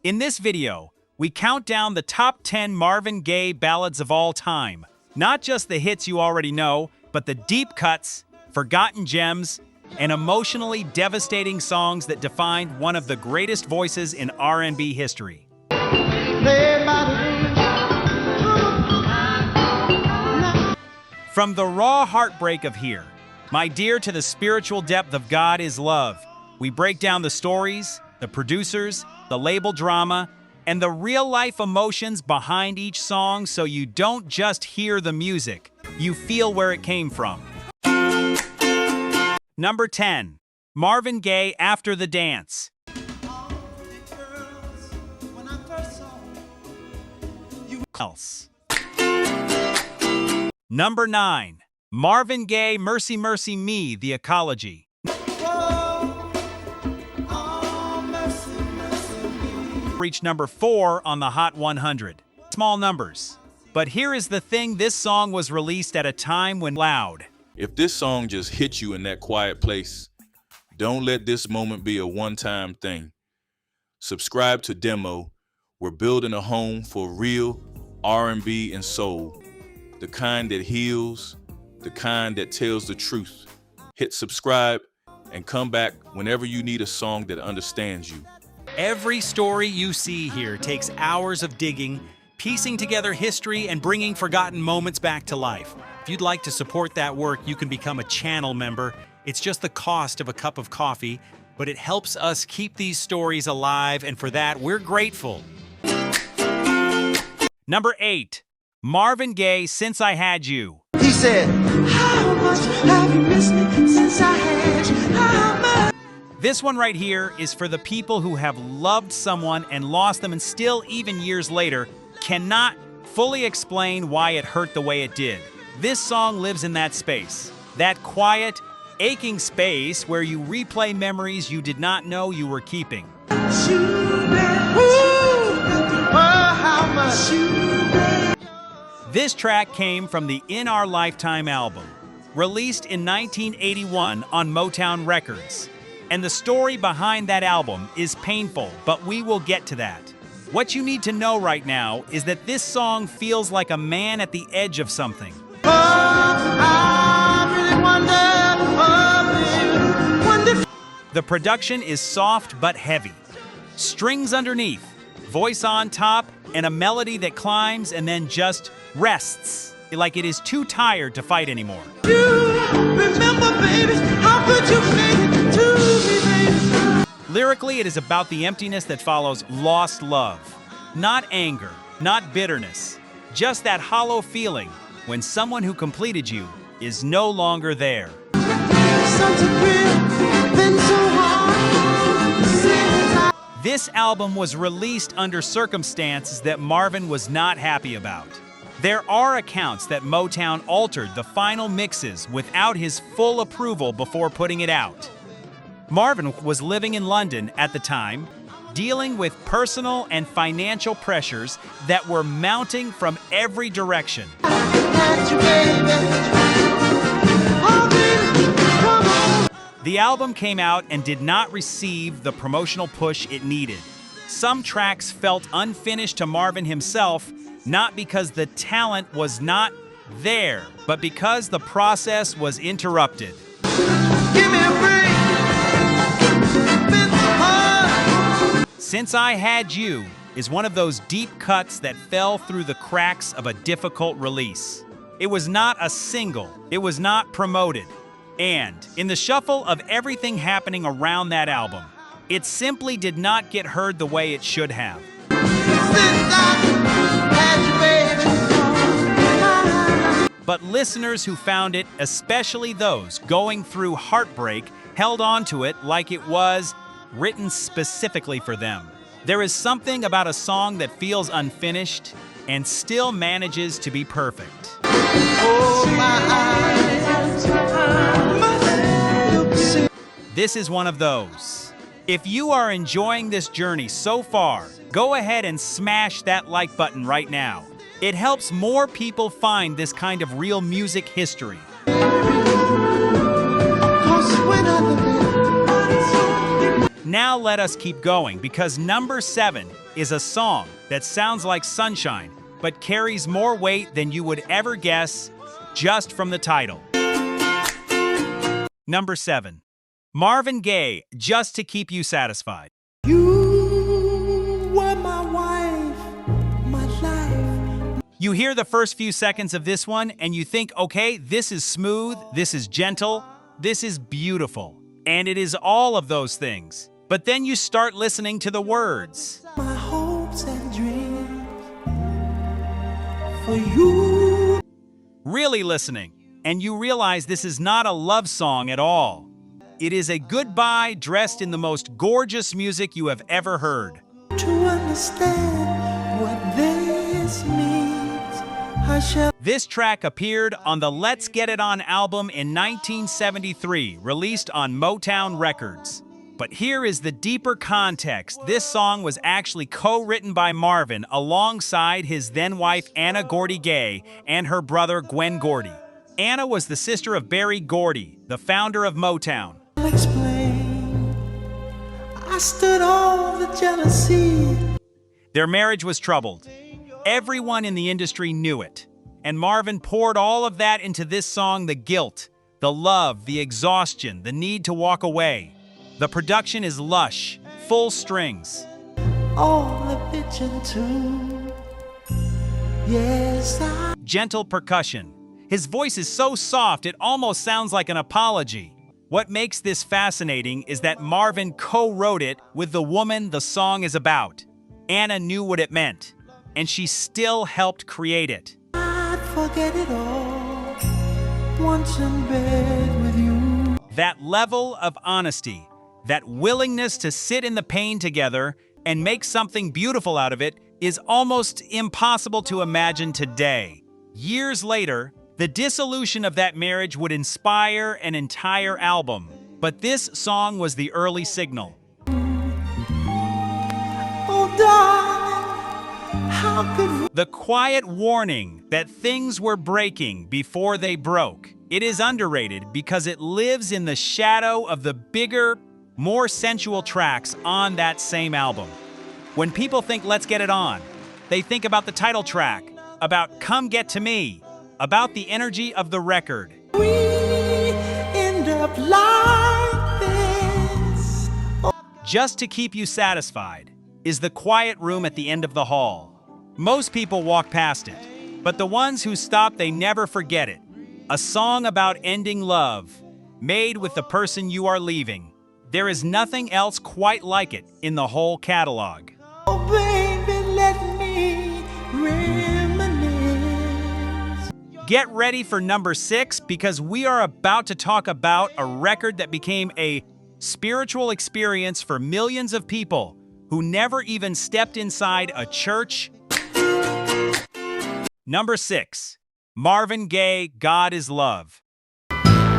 In this video, we count down the top 10 Marvin Gaye ballads of all time. Not just the hits you already know, but the deep cuts, forgotten gems, and emotionally devastating songs that defined one of the greatest voices in R&B history. From the raw heartbreak of Here, My Dear, to the spiritual depth of God Is Love, we break down the stories, the producers, the label drama, and the real-life emotions behind each song, so you don't just hear the music, you feel where it came from. Number 10. Marvin Gaye, After the Dance. Else. Number 9. Marvin Gaye, Mercy Mercy Me, The Ecology. Reached number 4 on the Hot 100. Small numbers. But here is the thing, this song was released at a time when loud. If this song just hits you in that quiet place, don't let this moment be a one-time thing. Subscribe to Demo. We're building a home for real R&B and soul. The kind that heals, the kind that tells the truth. Hit subscribe and come back whenever you need a song that understands you. Every story you see here takes hours of digging, piecing together history, and bringing forgotten moments back to life. If you'd like to support that work, you can become a channel member. It's just the cost of a cup of coffee, but it helps us keep these stories alive, and for that, we're grateful. Number 8. Marvin Gaye, Since I Had You. He said, how much have you missed me since I had you? How much? This one right here is for the people who have loved someone and lost them and still, even years later, cannot fully explain why it hurt the way it did. This song lives in that space, that quiet, aching space where you replay memories you did not know you were keeping. This track came from the In Our Lifetime album, released in 1981 on Motown Records. And the story behind that album is painful, but we will get to that. What you need to know right now is that this song feels like a man at the edge of something. The production is soft but heavy. Strings underneath, voice on top, and a melody that climbs and then just rests, like it is too tired to fight anymore. Remember, baby, how could you make it to me, baby? Lyrically, it is about the emptiness that follows lost love. Not anger, not bitterness, just that hollow feeling when someone who completed you is no longer there. This album was released under circumstances that Marvin was not happy about. There are accounts that Motown altered the final mixes without his full approval before putting it out. Marvin was living in London at the time, dealing with personal and financial pressures that were mounting from every direction. The album came out and did not receive the promotional push it needed. Some tracks felt unfinished to Marvin himself, not because the talent was not there, but because the process was interrupted. Give me a break. Since I Had You is one of those deep cuts that fell through the cracks of a difficult release. It was not a single, it was not promoted. And in the shuffle of everything happening around that album, it simply did not get heard the way it should have. But listeners who found it, especially those going through heartbreak, held on to it like it was written specifically for them. There is something about a song that feels unfinished and still manages to be perfect. This is one of those. If you are enjoying this journey so far, go ahead and smash that like button right now. It helps more people find this kind of real music history. Now let us keep going because number 7 is a song that sounds like sunshine but carries more weight than you would ever guess just from the title. Number 7. Marvin Gaye, Just to Keep You Satisfied. You were my wife, my life. You hear the first few seconds of this one and you think, okay, this is smooth, this is gentle, this is beautiful. And it is all of those things. But then you start listening to the words. My hopes and dreams for you. Really listening, and you realize this is not a love song at all. It is a goodbye dressed in the most gorgeous music you have ever heard. To understand what this means, I shall. This track appeared on the Let's Get It On album in 1973, released on Motown Records. But here is the deeper context. This song was actually co-written by Marvin alongside his then-wife Anna Gordy Gaye and her brother Gwen Gordy. Anna was the sister of Berry Gordy, the founder of Motown. Explain. I stood all the jealousy. Their marriage was troubled. Everyone in the industry knew it. And Marvin poured all of that into this song, the guilt, the love, the exhaustion, the need to walk away. The production is lush, full strings. All the bitchin' too. Yes, Gentle percussion. His voice is so soft it almost sounds like an apology. What makes this fascinating is that Marvin co-wrote it with the woman the song is about. Anna knew what it meant, and she still helped create it. I'd forget it all once in bed with you. That level of honesty, that willingness to sit in the pain together and make something beautiful out of it is almost impossible to imagine today. Years later, the dissolution of that marriage would inspire an entire album, but this song was the early signal. Oh, darling, how could we? The quiet warning that things were breaking before they broke. It is underrated because it lives in the shadow of the bigger, more sensual tracks on that same album. When people think Let's Get It On, they think about the title track, about Come Get to Me, about the energy of the record. We end up like this. Just to Keep You Satisfied is the quiet room at the end of the hall. Most people walk past it, but the ones who stop, they never forget it. A song about ending love, made with the person you are leaving. There is nothing else quite like it in the whole catalog. Oh, baby, let me reminisce. Get ready for number 6 because we are about to talk about a record that became a spiritual experience for millions of people who never even stepped inside a church. Number 6. Marvin Gaye, God is Love.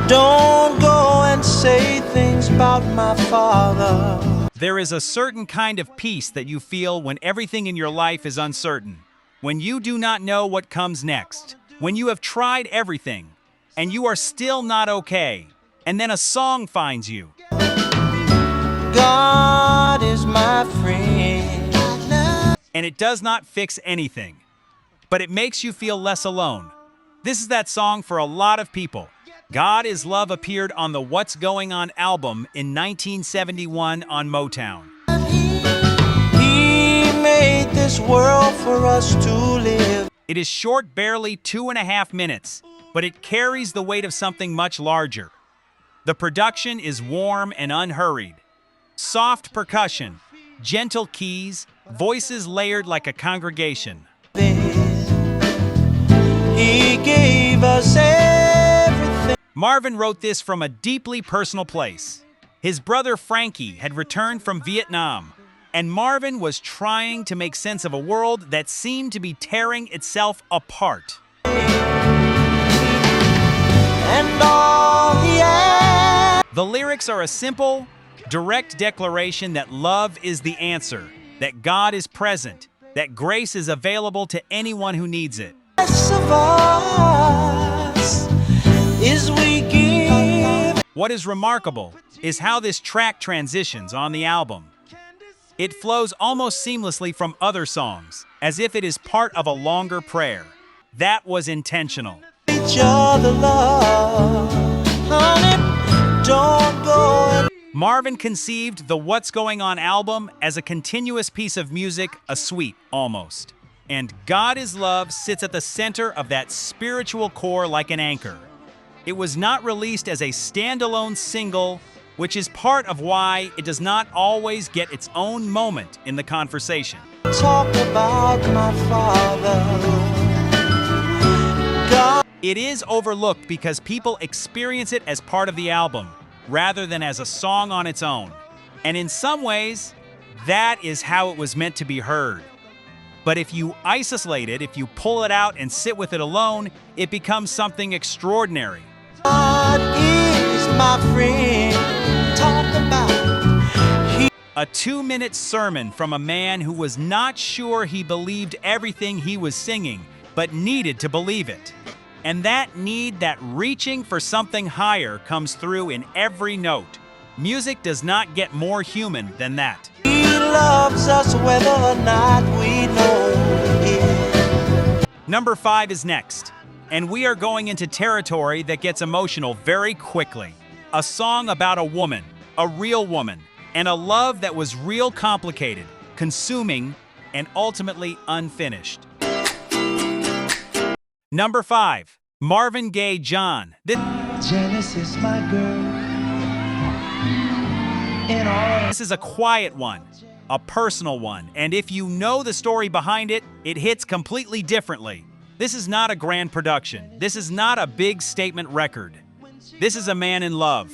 Don't go and say things about my father. There is a certain kind of peace that you feel when everything in your life is uncertain, when you do not know what comes next, when you have tried everything, and you are still not okay, and then a song finds you. God is my friend. And it does not fix anything, but it makes you feel less alone. This is that song for a lot of people. God is Love appeared on the What's Going On album in 1971 on Motown. He made this world for us to live. It is short, barely 2.5 minutes, but it carries the weight of something much larger. The production is warm and unhurried. Soft percussion, gentle keys, voices layered like a congregation. He gave us everything. Marvin wrote this from a deeply personal place. His brother Frankie had returned from Vietnam, and Marvin was trying to make sense of a world that seemed to be tearing itself apart. And all he had. The lyrics are a simple, direct declaration that love is the answer, that God is present, that grace is available to anyone who needs it. Of us is we give. What is remarkable is how this track transitions on the album. It flows almost seamlessly from other songs, as if it is part of a longer prayer. That was intentional. Each other love, honey, don't go. Marvin conceived the What's Going On album as a continuous piece of music, a suite almost. And God is Love sits at the center of that spiritual core like an anchor. It was not released as a standalone single, which is part of why it does not always get its own moment in the conversation. Talk about my father. God. It is overlooked because people experience it as part of the album, rather than as a song on its own. And in some ways, that is how it was meant to be heard. But if you isolate it, if you pull it out and sit with it alone, it becomes something extraordinary. God is my friend. Talk about A 2-minute sermon from a man who was not sure he believed everything he was singing, but needed to believe it. And that need, that reaching for something higher, comes through in every note. Music does not get more human than that. He loves us whether or not we know it. Number 5 is next, and we are going into territory that gets emotional very quickly. A song about a woman, a real woman, and a love that was real complicated, consuming, and ultimately unfinished. Number 5, Marvin Gaye John. Janice is my girl. This is a quiet one, a personal one, and if you know the story behind it, it hits completely differently. This is not a grand production. This is not a big statement record. This is a man in love.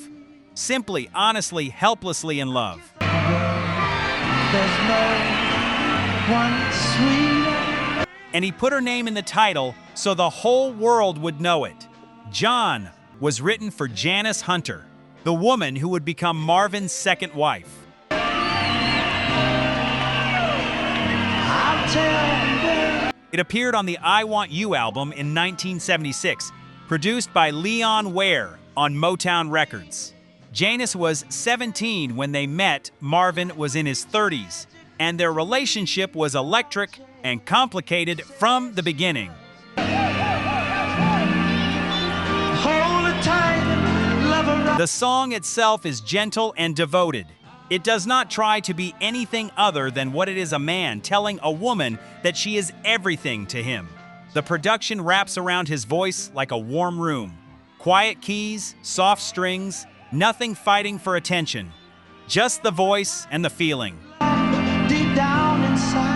Simply, honestly, helplessly in love. There's no one sweeter. And he put her name in the title so the whole world would know it. John was written for Janice Hunter, the woman who would become Marvin's second wife. I'll tell you. It appeared on the I Want You album in 1976, produced by Leon Ware on Motown Records. Janice was 17 when they met, Marvin was in his 30s, and their relationship was electric and complicated from the beginning. Hold it tight, love her. The song itself is gentle and devoted. It does not try to be anything other than what it is, a man telling a woman that she is everything to him. The production wraps around his voice like a warm room. Quiet keys, soft strings, nothing fighting for attention. Just the voice and the feeling. Deep down inside.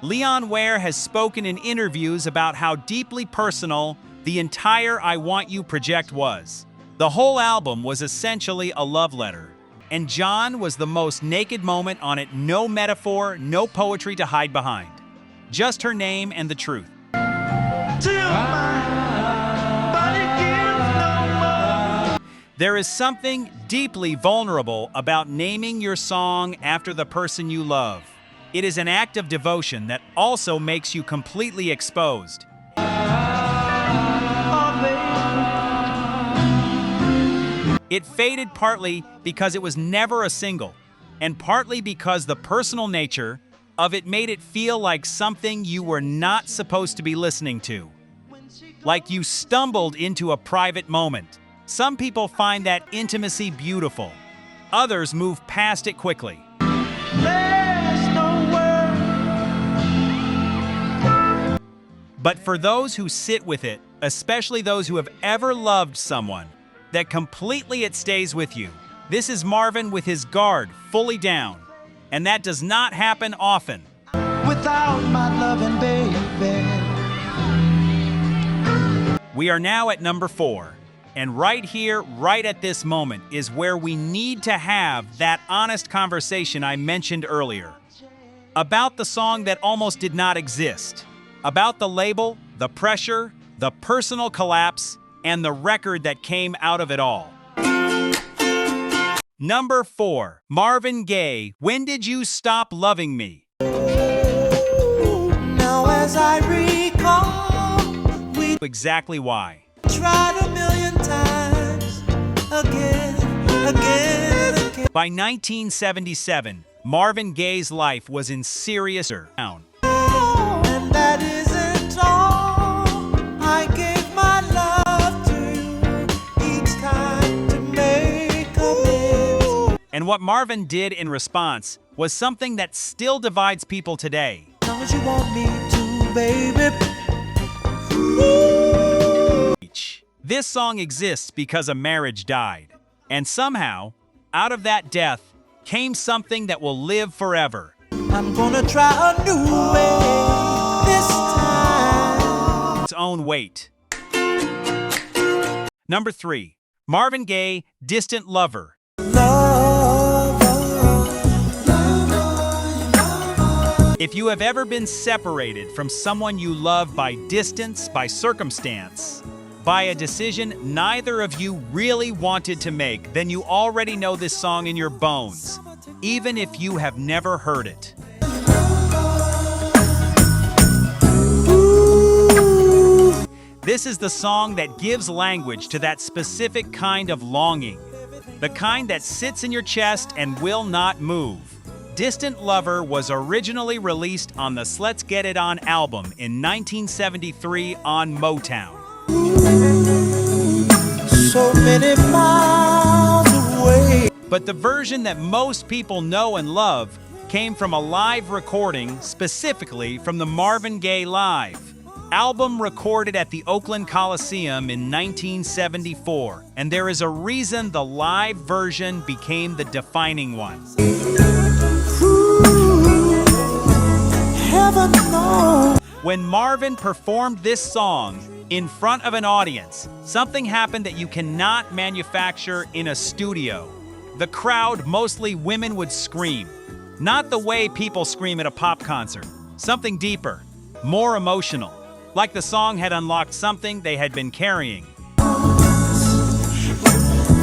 Leon Ware has spoken in interviews about how deeply personal the entire I Want You project was. The whole album was essentially a love letter, and John was the most naked moment on it. No metaphor, no poetry to hide behind. Just her name and the truth. Till my body gives no more. There is something deeply vulnerable about naming your song after the person you love. It is an act of devotion that also makes you completely exposed. It faded partly because it was never a single, and partly because the personal nature of it made it feel like something you were not supposed to be listening to. Like you stumbled into a private moment. Some people find that intimacy beautiful. Others move past it quickly. There's no word. But for those who sit with it, especially those who have ever loved someone, that completely it stays with you. This is Marvin with his guard fully down, and that does not happen often. Without my loving baby. We are now at number 4, and right here, right at this moment, is where we need to have that honest conversation I mentioned earlier. About the song that almost did not exist. About the label, the pressure, the personal collapse, and the record that came out of it all. Number 4, Marvin Gaye, When Did You Stop Loving Me? Now as I recall, we Exactly why. tried a million times. By 1977, Marvin Gaye's life was in serious down. And that isn't all. I gave my love to you each time to make amends. And what Marvin did in response was something that still divides people today. As long as you want me to, baby. This song exists because a marriage died. And somehow, out of that death, came something that will live forever. I'm gonna try a new way this time. Its own weight. Number 3. Marvin Gaye, Distant Lover. If you have ever been separated from someone you love by distance, by circumstance, by a decision neither of you really wanted to make, then you already know this song in your bones, even if you have never heard it. This is the song that gives language to that specific kind of longing, the kind that sits in your chest and will not move. Distant Lover was originally released on the Let's Get It On album in 1973 on Motown. So many miles away. But the version that most people know and love came from a live recording, specifically from the Marvin Gaye Live album recorded at the Oakland Coliseum in 1974. And there is a reason the live version became the defining one. Heaven knows. When Marvin performed this song in front of an audience, something happened that you cannot manufacture in a studio. The crowd, mostly women, would scream. Not the way people scream at a pop concert. Something deeper, more emotional. Like the song had unlocked something they had been carrying.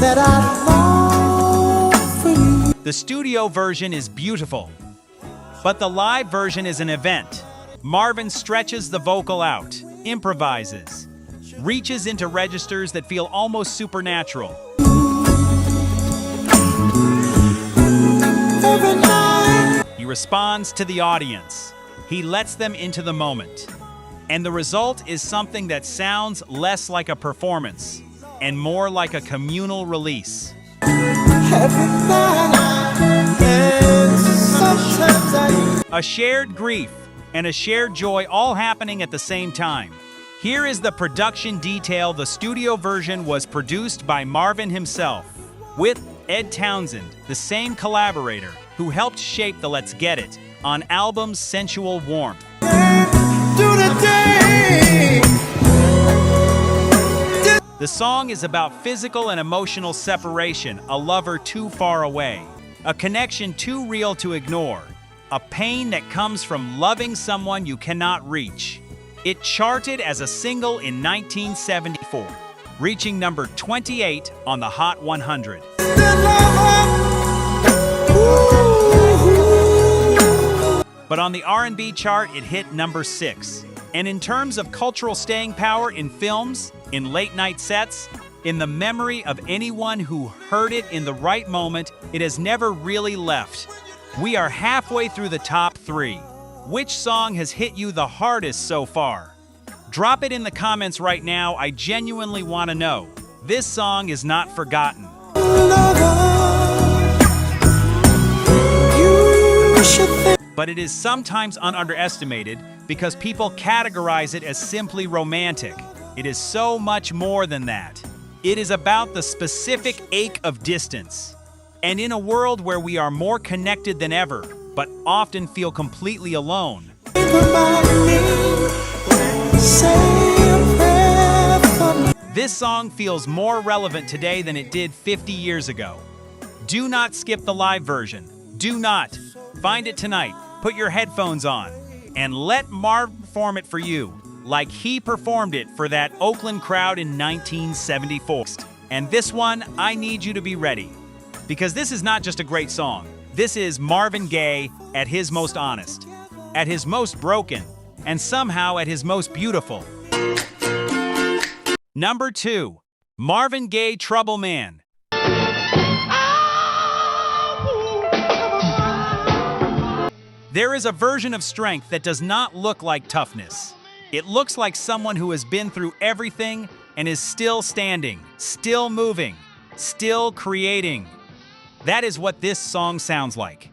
That I long for you. The studio version is beautiful, but the live version is an event. Marvin stretches the vocal out, improvises, reaches into registers that feel almost supernatural. Every night. He responds to the audience. He lets them into the moment. And the result is something that sounds less like a performance and more like a communal release. Every night. And sometimes A shared grief and a shared joy all happening at the same time. Here is the production detail. The studio version was produced by Marvin himself, with Ed Townsend, the same collaborator who helped shape the Let's Get It on album's sensual warmth. The song is about physical and emotional separation, a lover too far away, a connection too real to ignore, a pain that comes from loving someone you cannot reach. It charted as a single in 1974, reaching number 28 on the Hot 100. But on the R&B chart, it hit number 6. And in terms of cultural staying power in films, in late-night sets, in the memory of anyone who heard it in the right moment, it has never really left. We are halfway through the top 3. Which song has hit you the hardest so far? Drop it in the comments right now. I genuinely want to know. This song is not forgotten. But it is sometimes underestimated because people categorize it as simply romantic. It is so much more than that. It is about the specific ache of distance. And in a world where we are more connected than ever, but often feel completely alone, this song feels more relevant today than it did 50 years ago. Do not skip the live version. Do not. Find it tonight. Put your headphones on and let Marv perform it for you like he performed it for that Oakland crowd in 1974. And this one, I need you to be ready, because this is not just a great song. This is Marvin Gaye at his most honest, at his most broken, and somehow at his most beautiful. Number 2, Marvin Gaye, Trouble Man. There is a version of strength that does not look like toughness. It looks like someone who has been through everything and is still standing, still moving, still creating. That is what this song sounds like.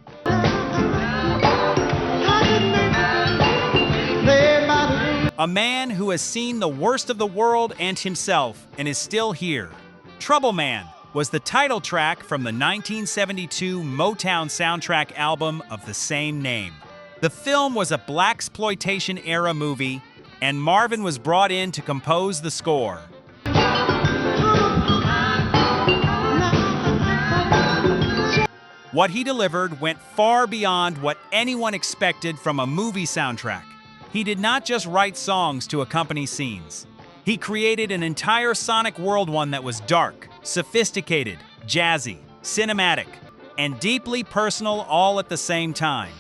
A man who has seen the worst of the world and himself and is still here. Trouble Man was the title track from the 1972 Motown soundtrack album of the same name. The film was a blaxploitation-era movie, and Marvin was brought in to compose the score. What he delivered went far beyond what anyone expected from a movie soundtrack. He did not just write songs to accompany scenes. He created an entire sonic world, one that was dark, sophisticated, jazzy, cinematic, and deeply personal all at the same time.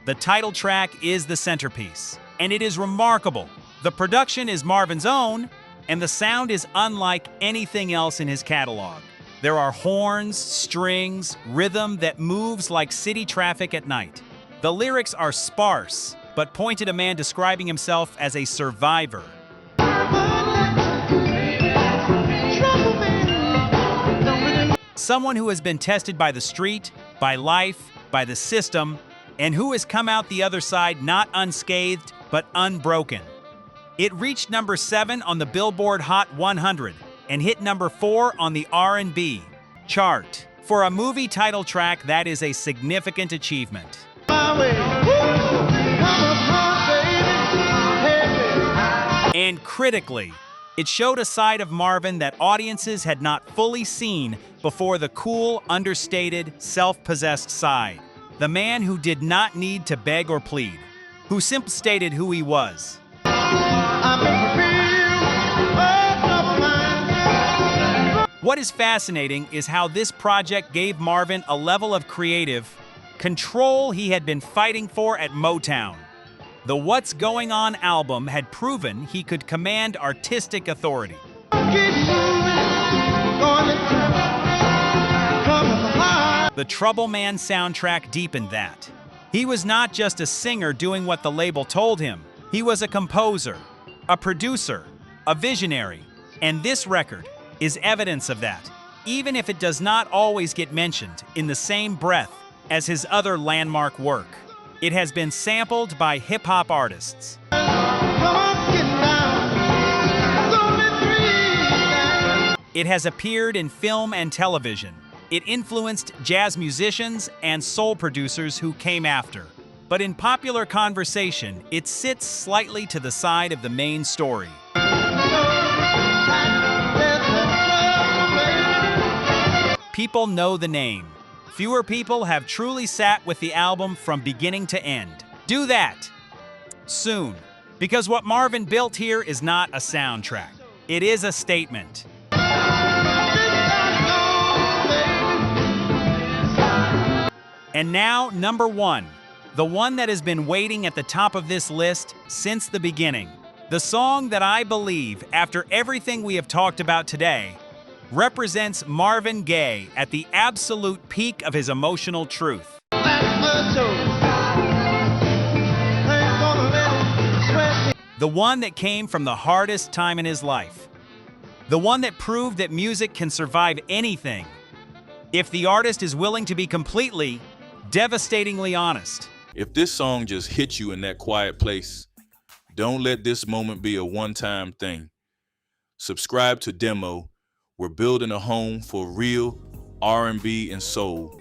The title track is the centerpiece, and it is remarkable. The production is Marvin's own, and the sound is unlike anything else in his catalog. There are horns, strings, rhythm that moves like city traffic at night. The lyrics are sparse, but point at a man describing himself as a survivor. Someone who has been tested by the street, by life, by the system, and who has come out the other side not unscathed, but unbroken. It reached number 7 on the Billboard Hot 100 and hit number 4 on the R&B chart. For a movie title track, that is a significant achievement. And critically, it showed a side of Marvin that audiences had not fully seen before, the cool, understated, self-possessed side. The man who did not need to beg or plead, who simply stated who he was. What is fascinating is how this project gave Marvin a level of creative control he had been fighting for at Motown. The What's Going On album had proven he could command artistic authority. The Trouble Man soundtrack deepened that. He was not just a singer doing what the label told him. He was a composer, a producer, a visionary, and this record is evidence of that, even if it does not always get mentioned in the same breath as his other landmark work. It has been sampled by hip-hop artists. It has appeared in film and television. It influenced jazz musicians and soul producers who came after. But in popular conversation, it sits slightly to the side of the main story. People know the name. Fewer people have truly sat with the album from beginning to end. Do that soon, because what Marvin built here is not a soundtrack. It is a statement. And now, number 1, the one that has been waiting at the top of this list since the beginning. The song that I believe, after everything we have talked about today, represents Marvin Gaye at the absolute peak of his emotional truth. The one that came from the hardest time in his life. The one that proved that music can survive anything, if the artist is willing to be completely, devastatingly honest. If this song just hit you in that quiet place, don't let this moment be a one-time thing. Subscribe to Demo. We're building a home for real R&B and soul,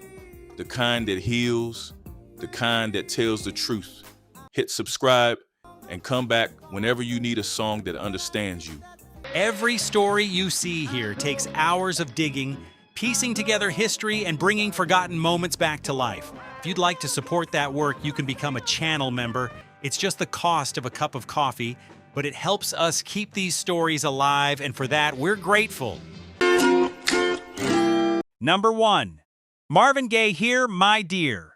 the kind that heals, the kind that tells the truth. Hit subscribe and come back whenever you need a song that understands you. Every story you see here takes hours of digging, piecing together history, and bringing forgotten moments back to life. If you'd like to support that work, you can become a channel member. It's just the cost of a cup of coffee, but it helps us keep these stories alive, and for that, we're grateful. Number 1. Marvin Gaye here, My Dear.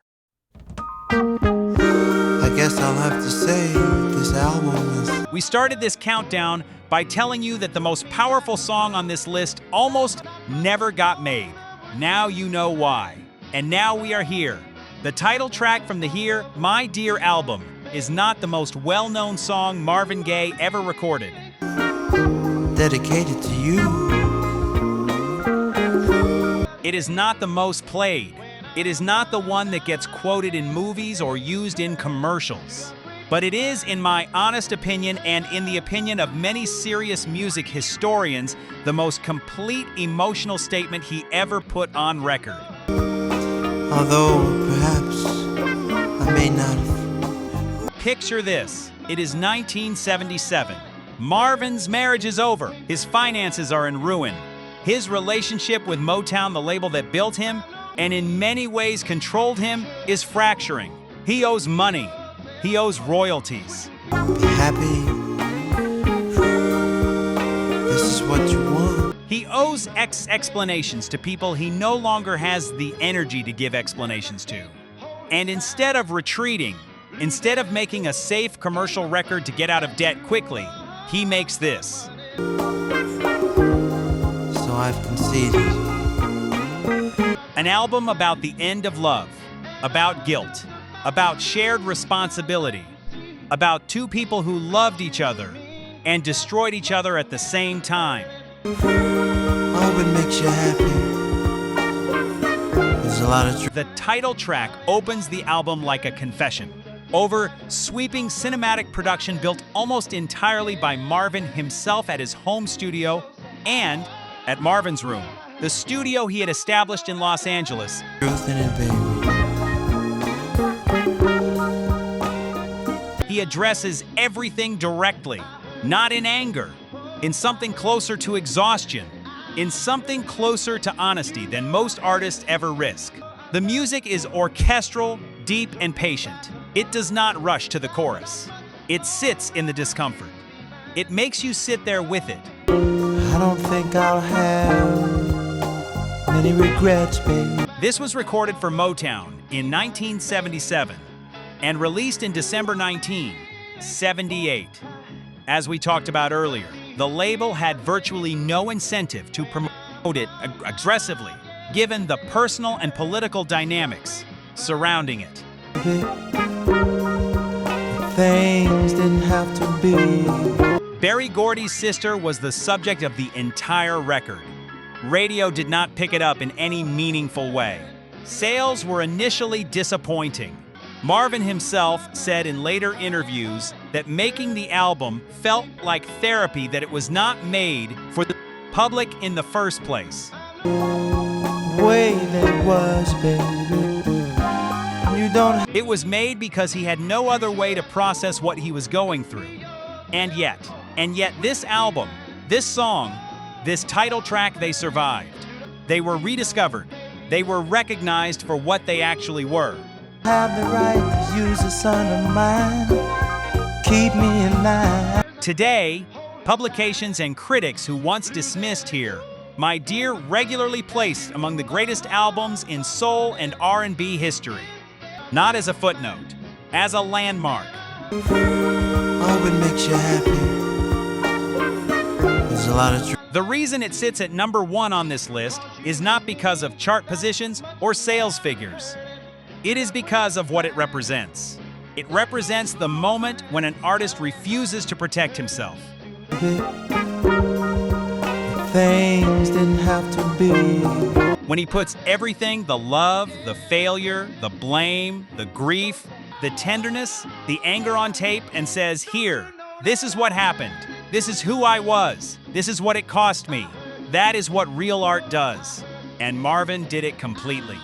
I guess I'll have to say this album is... We started this countdown by telling you that the most powerful song on this list almost never got made. Now you know why. And now we are here. The title track from the Here, My Dear album is not the most well-known song Marvin Gaye ever recorded. Dedicated to you. It is not the most played. It is not the one that gets quoted in movies or used in commercials. But it is, in my honest opinion and in the opinion of many serious music historians, the most complete emotional statement he ever put on record. Although perhaps I may not have. Picture this. It is 1977. Marvin's marriage is over. His finances are in ruin. His relationship with Motown, the label that built him, and in many ways controlled him, is fracturing. He owes money. He owes royalties. Be happy. This is what you want. He owes explanations to people he no longer has the energy to give explanations to. And instead of retreating, instead of making a safe commercial record to get out of debt quickly, he makes this. So I've conceded. An album about the end of love, about guilt, about shared responsibility, about two people who loved each other and destroyed each other at the same time. I hope it makes you happy. There's a lot of The title track opens the album like a confession over sweeping cinematic production built almost entirely by Marvin himself at his home studio and at Marvin's Room, the studio he had established in Los Angeles. truth in it, baby. He addresses everything directly, not in anger, in something closer to exhaustion, in something closer to honesty than most artists ever risk. The music is orchestral, deep, and patient. It does not rush to the chorus. It sits in the discomfort. It makes you sit there with it. I don't think I'll have many regrets, baby. This was recorded for Motown in 1977 and released in December 1978. As we talked about earlier, the label had virtually no incentive to promote it aggressively, given the personal and political dynamics surrounding it. Things didn't have to be. Berry Gordy's sister was the subject of the entire record. Radio did not pick it up in any meaningful way. Sales were initially disappointing. Marvin himself said in later interviews that making the album felt like therapy, that it was not made for the public in the first place. Way that was, baby. You don't. It was made because he had no other way to process what he was going through. And yet this album, this song, this title track, they survived. They were rediscovered. They were recognized for what they actually were. Have the right to use a son of mine. Keep me in line. Today, publications and critics who once dismissed Here, My Dear, regularly placed among the greatest albums in soul and R&B history. Not as a footnote, as a landmark. I hope it makes you happy. There's a lot of truth. The reason it sits at number 1 on this list is not because of chart positions or sales figures. It is because of what it represents. It represents the moment when an artist refuses to protect himself. Things didn't have to be. When he puts everything, the love, the failure, the blame, the grief, the tenderness, the anger on tape and says, "Here, this is what happened. This is who I was. This is what it cost me." That is what real art does. And Marvin did it completely.